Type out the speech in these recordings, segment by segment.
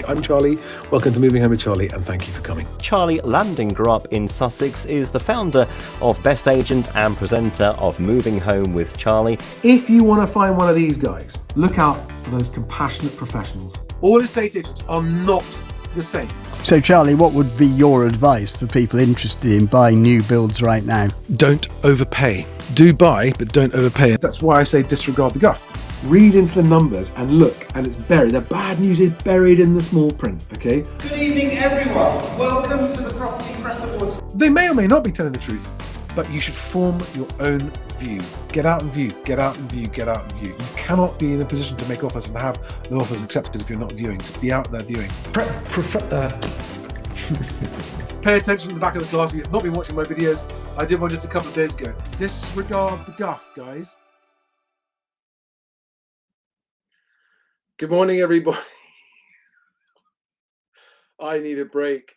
I'm Charlie. Welcome to Moving Home with Charlie, and thank you for coming. Charlie Landingrop in Sussex is the founder of Best Agent and presenter of Moving Home with Charlie. If you want to find one of these guys, look out for those compassionate professionals. All estate agents are not the same. So Charlie, what would be your advice for people interested in buying new builds right now? Don't overpay. Do buy, but don't overpay. That's why I say disregard the guff. Read into the numbers and look, and it's buried. The bad news is buried in the small print, okay? Good evening, everyone. Welcome to the Property Press Awards. They may or may not be telling the truth, but you should form your own view. Get out and view, get out and view, get out and view. You cannot be in a position to make offers and have no offers accepted if you're not viewing. Just be out there viewing. Pay attention to the back of the class. If you've not been watching my videos, I did one just a couple of days ago. Disregard the guff, guys. Good morning, everybody. I need a break.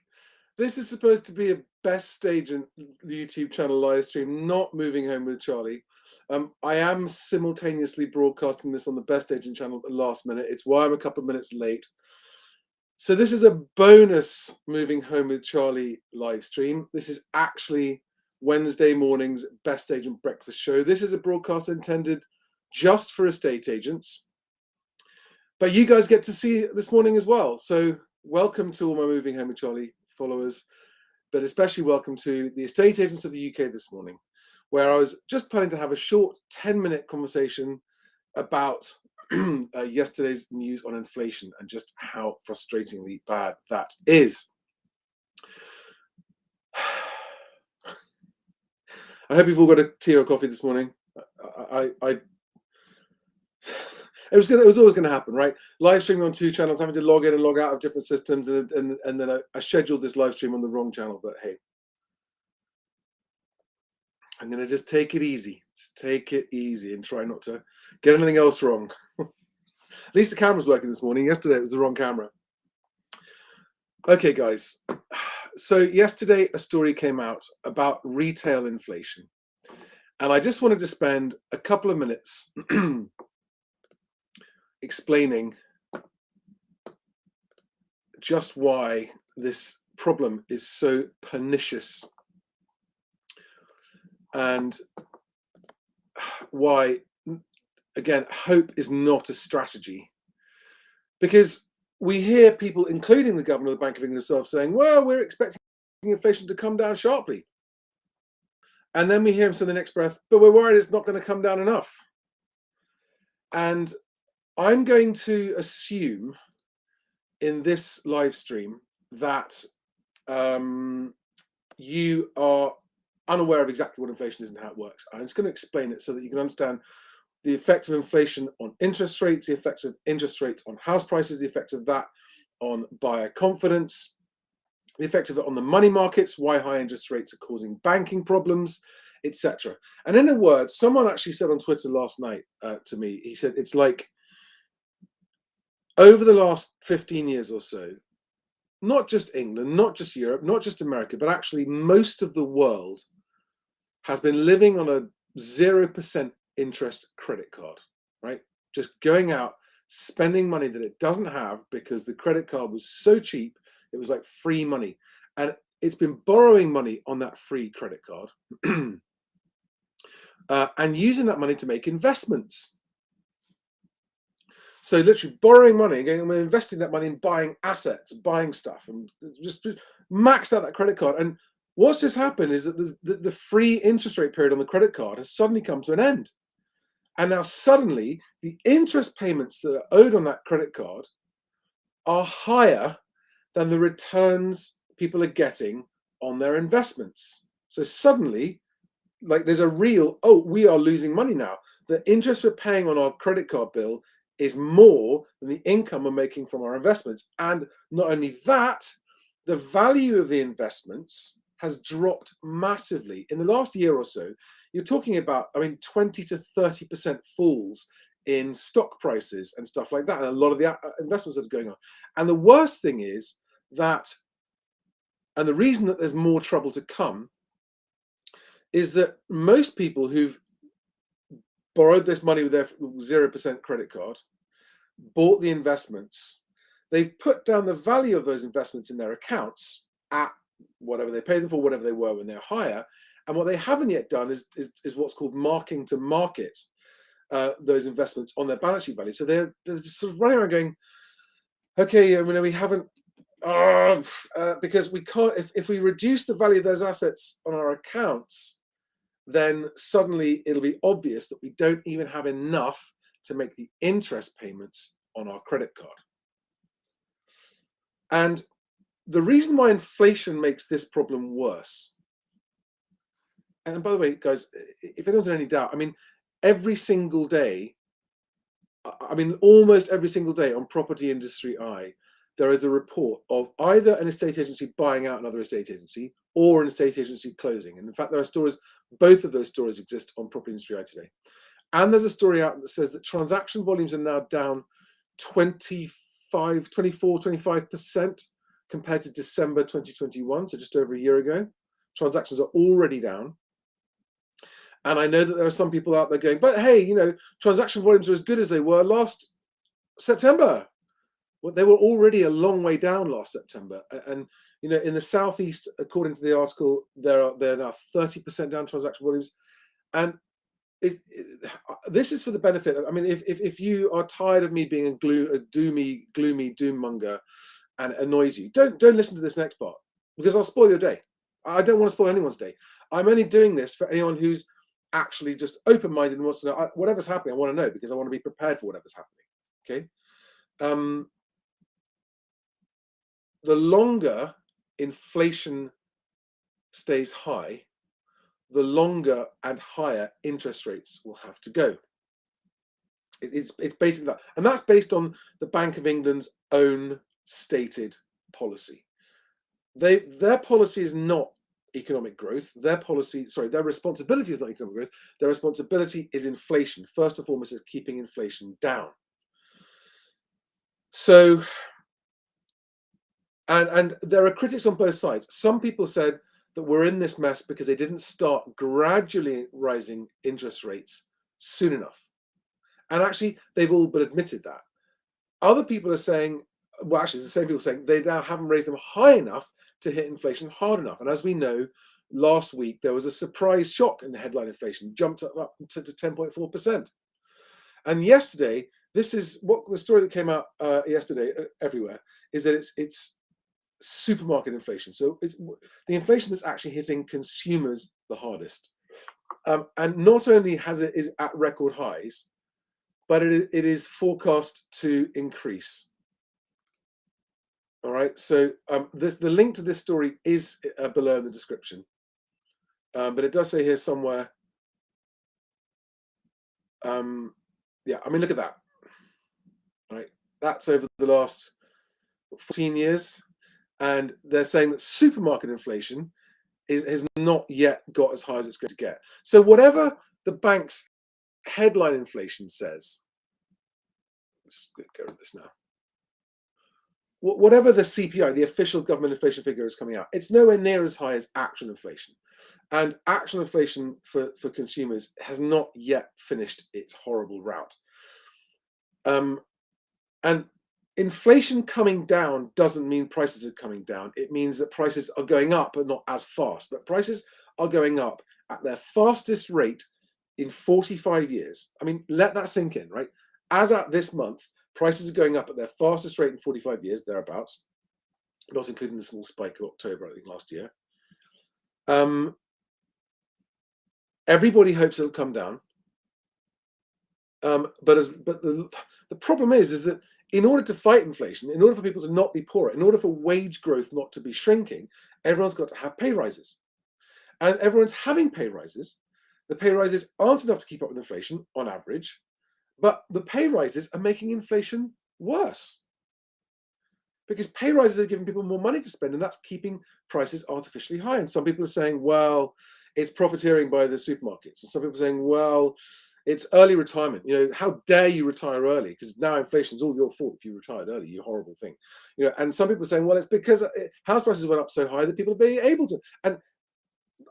This is supposed to be a Best Agent YouTube channel live stream, not Moving Home with Charlie. I am simultaneously broadcasting this on the Best Agent channel at the last minute. It's why I'm a couple of minutes late. So this is a bonus Moving Home with Charlie live stream. This is actually Wednesday morning's Best Agent breakfast show. This is a broadcast intended just for estate agents. But you guys get to see it this morning as well. So welcome to all my Moving Home with Charlie followers, but especially welcome to the estate agents of the UK this morning, where I was just planning to have a short 10-minute conversation about yesterday's news on inflation and just how frustratingly bad that is. I hope you've all got a tea or coffee this morning. It was always going to happen, right? Live streaming on two channels, having to log in and log out of different systems, and then I scheduled this live stream on the wrong channel. But hey, I'm going to just take it easy. Just take it easy and try not to get anything else wrong. At least the camera's working this morning. Yesterday it was the wrong camera. Okay, guys. So yesterday a story came out about retail inflation, and I just wanted to spend a couple of minutes explaining just why this problem is so pernicious and why, again, hope is not a strategy. Because we hear people, including the governor of the Bank of England himself, saying, well, we're expecting inflation to come down sharply. And then we hear him say in the next breath, but we're worried it's not going to come down enough. And I'm going to assume in this live stream that you are unaware of exactly what inflation is and how it works. I'm just going to explain it so that you can understand the effect of inflation on interest rates, the effect of interest rates on house prices, the effect of that on buyer confidence, the effect of it on the money markets, why high interest rates are causing banking problems, etc. And in a word, someone actually said on Twitter last night to me, he said, it's like, over the last 15 years or so, not just England, not just Europe, not just America, but actually most of the world has been living on a 0% interest credit card, right? Just going out, spending money that it doesn't have because the credit card was so cheap, it was like free money. And it's been borrowing money on that free credit card and using that money to make investments. So literally borrowing money and going and investing that money in buying assets, buying stuff, and just maxed out that credit card. And what's just happened is that the free interest rate period on the credit card has suddenly come to an end. And now suddenly the interest payments that are owed on that credit card are higher than the returns people are getting on their investments. So suddenly, like there's a real, oh, we are losing money now. The interest we're paying on our credit card bill is more than the income we're making from our investments. And not only that, the value of the investments has dropped massively. In the last year or so, you're talking about, 20 to 30% falls in stock prices and stuff like that, and a lot of the investments that are going on. And the worst thing is that, and the reason that there's more trouble to come, is that most people who've borrowed this money with their 0% credit card, bought the investments, they've put down the value of those investments in their accounts at whatever they pay them for, whatever they were when they're higher. And what they haven't yet done is what's called marking to market those investments on their balance sheet value. So they're sort of running around going, okay, we haven't, because we can't, if we reduce the value of those assets on our accounts, then suddenly it'll be obvious that we don't even have enough to make the interest payments on our credit card. And the reason why inflation makes this problem worse, and by the way, guys, if anyone's in any doubt, every single day, almost every single day on Property Industry Eye, there is a report of either an estate agency buying out another estate agency or an estate agency closing. And in fact, there are stories, both of those stories exist on Property Industry Eye today. And there's a story out that says that transaction volumes are now down 25% compared to December 2021, so just over a year ago. Transactions are already down. And I know that there are some people out there going, but hey, transaction volumes are as good as they were last September. Well, they were already a long way down last September. And in the Southeast, according to the article, they're now 30% down transaction volumes. And this is for the benefit. If you are tired of me being a gloomy doom monger and it annoys you, don't listen to this next part, because I'll spoil your day. I don't want to spoil anyone's day. I'm only doing this for anyone who's actually just open-minded and wants to know whatever's happening. I want to know because I want to be prepared for whatever's happening. Okay. The longer inflation stays high, the longer and higher interest rates will have to go. It's basically that. And that's based on the Bank of England's own stated policy. Their policy is not economic growth. Their responsibility is not economic growth. Their responsibility is inflation. First and foremost, is keeping inflation down. So, and there are critics on both sides. Some people said that we're in this mess because they didn't start gradually rising interest rates soon enough. And actually, they've all but admitted that. Other people are saying, well, actually, the same people saying they now haven't raised them high enough to hit inflation hard enough. And as we know, last week, there was a surprise shock in the headline inflation, jumped up to 10.4%. And yesterday, this is what the story that came out yesterday everywhere, is that it's supermarket inflation. So it's the inflation that's actually hitting consumers the hardest. And not only is at record highs, but it is forecast to increase. All right, so the link to this story is below in the description. But it does say here somewhere, look at that. All right, that's over the last 14 years. And they're saying that supermarket inflation has not yet got as high as it's going to get. So whatever the bank's headline inflation says, just go rid of this now. Whatever the CPI, the official government inflation figure, is coming out, it's nowhere near as high as actual inflation. And actual inflation for consumers has not yet finished its horrible route. And inflation coming down doesn't mean prices are coming down. It means that prices are going up, but not as fast. But prices are going up at their fastest rate in 45 years. Let that sink in, right? As at this month, prices are going up at their fastest rate in 45 years, thereabouts, not including the small spike of October, I think, last year. Everybody hopes it'll come down. But the problem is that in order to fight inflation, in order for people to not be poorer, in order for wage growth not to be shrinking, everyone's got to have pay rises. And everyone's having pay rises. The pay rises aren't enough to keep up with inflation on average, but the pay rises are making inflation worse. Because pay rises are giving people more money to spend, and that's keeping prices artificially high. And some people are saying, well, it's profiteering by the supermarkets. And some people are saying, well, it's early retirement. How dare you retire early? Because now inflation's all your fault if you retired early, you horrible thing. And some people are saying, well, it's because house prices went up so high that people are being able to. And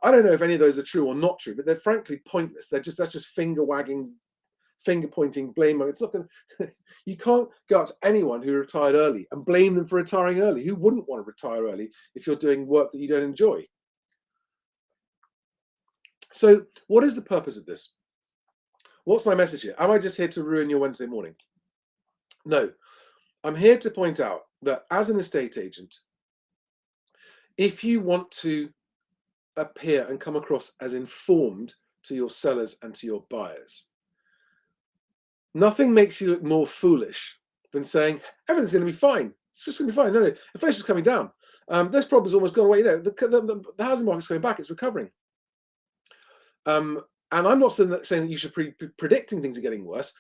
I don't know if any of those are true or not true, but they're frankly pointless. That's just finger wagging finger pointing, blame. It's not going to, you can't go out to anyone who retired early and blame them for retiring early. Who wouldn't want to retire early if you're doing work that you don't enjoy? So what is the purpose of this? What's my message here? Am I just here to ruin your Wednesday morning? No, I'm here to point out that as an estate agent, if you want to appear and come across as informed to your sellers and to your buyers, nothing makes you look more foolish than saying everything's going to be fine. It's just going to be fine. No, inflation's coming down. This problem's almost gone away. The housing market's coming back. It's recovering. And I'm not saying that you should be predicting things are getting worse.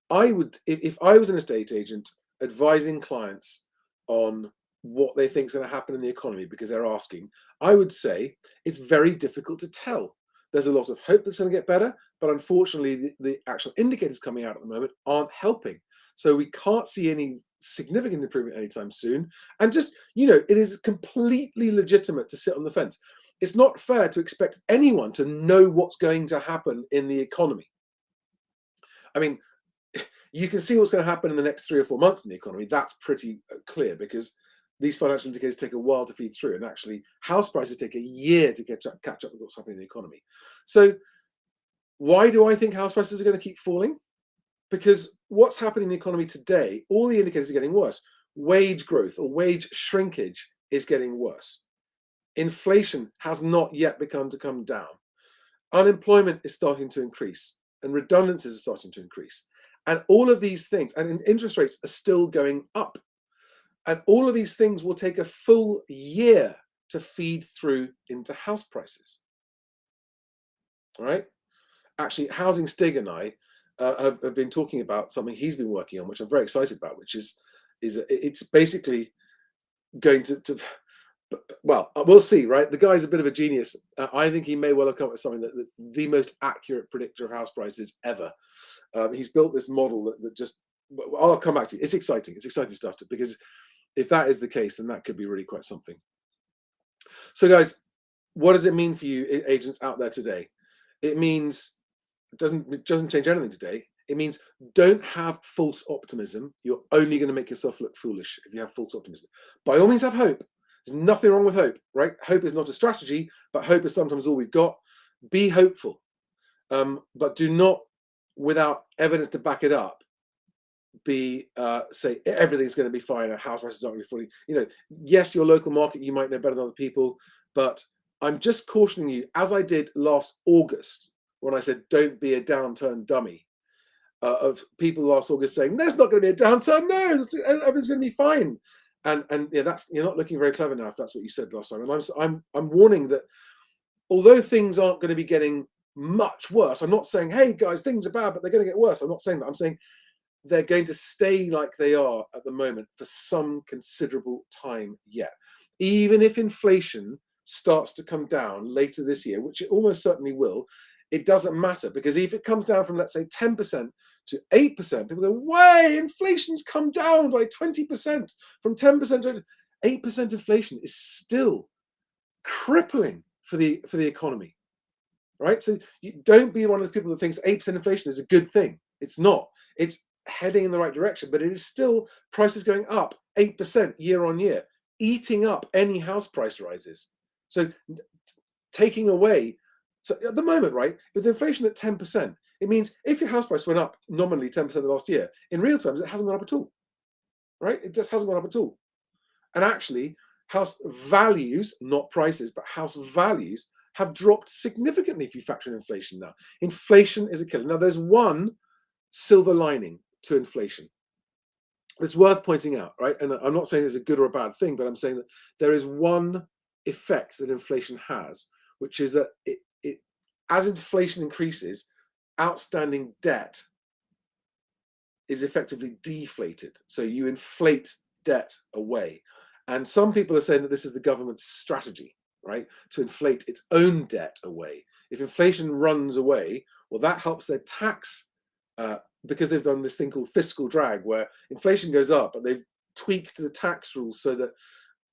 I would, if I was an estate agent advising clients on what they think is going to happen in the economy because they're asking, I would say it's very difficult to tell. There's a lot of hope that's going to get better, but unfortunately the actual indicators coming out at the moment aren't helping. So we can't see any significant improvement anytime soon. And just, it is completely legitimate to sit on the fence. It's not fair to expect anyone to know what's going to happen in the economy. I mean, you can see what's going to happen in the next 3 or 4 months in the economy. That's pretty clear because these financial indicators take a while to feed through, and actually house prices take a year to catch up with what's happening in the economy. So why do I think house prices are going to keep falling? Because what's happening in the economy today, all the indicators are getting worse. Wage growth or wage shrinkage is getting worse. Inflation has not yet begun to come down. Unemployment is starting to increase, and redundancies are starting to increase. And all of these things, and interest rates are still going up. And all of these things will take a full year to feed through into house prices. All right? Actually, Housing Stig and I have been talking about something he's been working on, which I'm very excited about, which is it's basically going to well, we'll see, right? The guy's a bit of a genius. I think he may well have come up with something that's the most accurate predictor of house prices ever. He's built this model that just, I'll come back to you. It's exciting. It's exciting stuff because if that is the case, then that could be really quite something. So guys, what does it mean for you agents out there today? It means, it doesn't change anything today. It means don't have false optimism. You're only going to make yourself look foolish if you have false optimism. By all means have hope. There's nothing wrong with hope, right? Hope is not a strategy, but hope is sometimes all we've got. Be hopeful, but do not, without evidence to back it up, say everything's going to be fine. Our house prices aren't going to be fully. Yes, your local market you might know better than other people, but I'm just cautioning you, as I did last August when I said don't be a downturn dummy. Of people last August saying there's not going to be a downturn. No, everything's going to be fine. And yeah, you're not looking very clever now if that's what you said last time. And I'm warning that although things aren't going to be getting much worse, I'm not saying, hey guys, things are bad, but they're going to get worse. I'm not saying that. I'm saying they're going to stay like they are at the moment for some considerable time yet. Even if inflation starts to come down later this year, which it almost certainly will, it doesn't matter, because if it comes down from, let's say, 10% to 8%, people go, way, inflation's come down by 20%, from 10% to 8%. Inflation is still crippling for the economy, right? So you don't be one of those people that thinks 8% inflation is a good thing. It's not. It's heading in the right direction, but it is still prices going up 8% year on year, eating up any house price rises. So taking away. So at the moment, right, with inflation at 10%, it means if your house price went up nominally 10% the last year, in real terms, it hasn't gone up at all, right? It just hasn't gone up at all. And actually, house values, not prices, but house values have dropped significantly if you factor in inflation now. Inflation is a killer. Now, there's one silver lining to inflation that's worth pointing out, right? And I'm not saying it's a good or a bad thing, but I'm saying that there is one effect that inflation has, which is that as inflation increases, outstanding debt is effectively deflated. So you inflate debt away. And some people are saying that this is the government's strategy, right? To inflate its own debt away. If inflation runs away, well, that helps their tax, because they've done this thing called fiscal drag, where inflation goes up, but they've tweaked the tax rules so that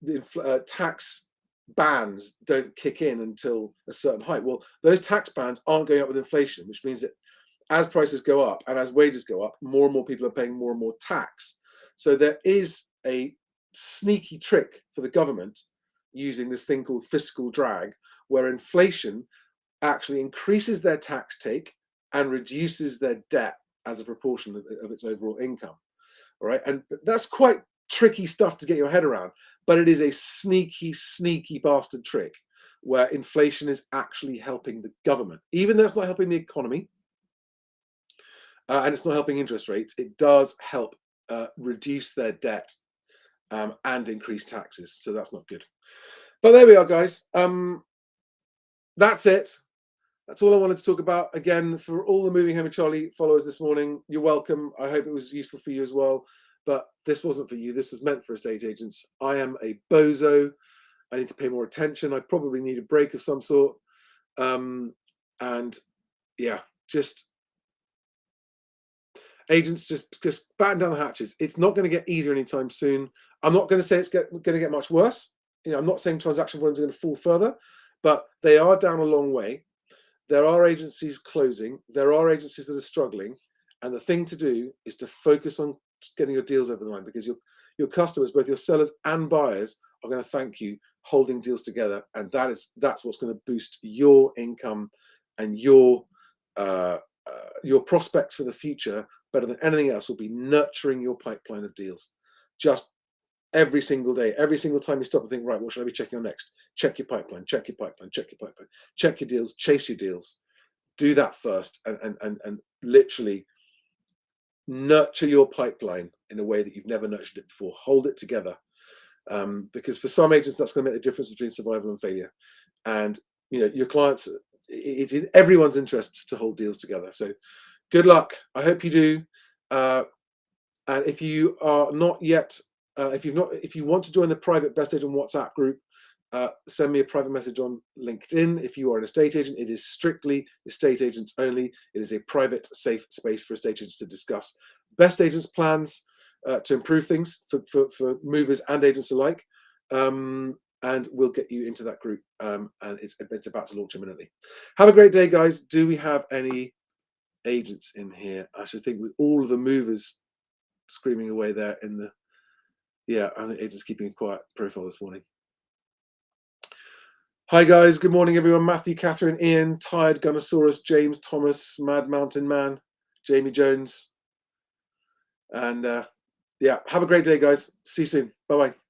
the tax bans don't kick in until a certain height. Well, those tax bans aren't going up with inflation, which means that as prices go up and as wages go up, more and more people are paying more and more tax. So there is a sneaky trick for the government using this thing called fiscal drag, where inflation actually increases their tax take and reduces their debt as a proportion of its overall income. All right, and that's quite tricky stuff to get your head around, but it is a sneaky bastard trick where inflation is actually helping the government, even though it's not helping the economy and it's not helping interest rates. It does help reduce their debt and increase taxes, so that's not good. But there we are, guys. That's it. That's all I wanted to talk about. Again, for all the Moving Home with Charlie followers this morning, you're welcome. I hope it was useful for you as well. But this wasn't for you. This was meant for estate agents. I am a bozo. I need to pay more attention. I probably need a break of some sort. And yeah, just agents, just batten down the hatches. It's not going to get easier anytime soon. I'm not going to say it's going to get much worse. I'm not saying transaction volumes are going to fall further, but they are down a long way. There are agencies closing. There are agencies that are struggling. And the thing to do is to focus on getting your deals over the line, because your customers, both your sellers and buyers, are going to thank you holding deals together. And that's what's going to boost your income and your prospects for the future better than anything else. Will be nurturing your pipeline of deals. Just every single day, every single time you stop and think, right, what should I be checking on next? Check your pipeline, check your pipeline, check your pipeline, check your deals, chase your deals. Do that first and literally nurture your pipeline in a way that you've never nurtured it before. Hold it together. Because for some agents, that's going to make the difference between survival and failure. And your clients, it's in everyone's interests to hold deals together. So good luck. I hope you do. And if you are not yet, if you want to join the private Best Agent WhatsApp group, send me a private message on LinkedIn. If you are an estate agent, it is strictly estate agents only. It is a private, safe space for estate agents to discuss best agents' plans to improve things for movers and agents alike. And we'll get you into that group. And it's about to launch imminently. Have a great day, guys. Do we have any agents in here? I should think, with all of the movers screaming away there in the... Yeah, I think agents keeping a quiet profile this morning. Hi guys, good morning everyone. Matthew, Catherine, Ian, Tired, Gunnosaurus, James, Thomas, Mad Mountain Man, Jamie Jones. And yeah, have a great day, guys. See you soon. Bye-bye.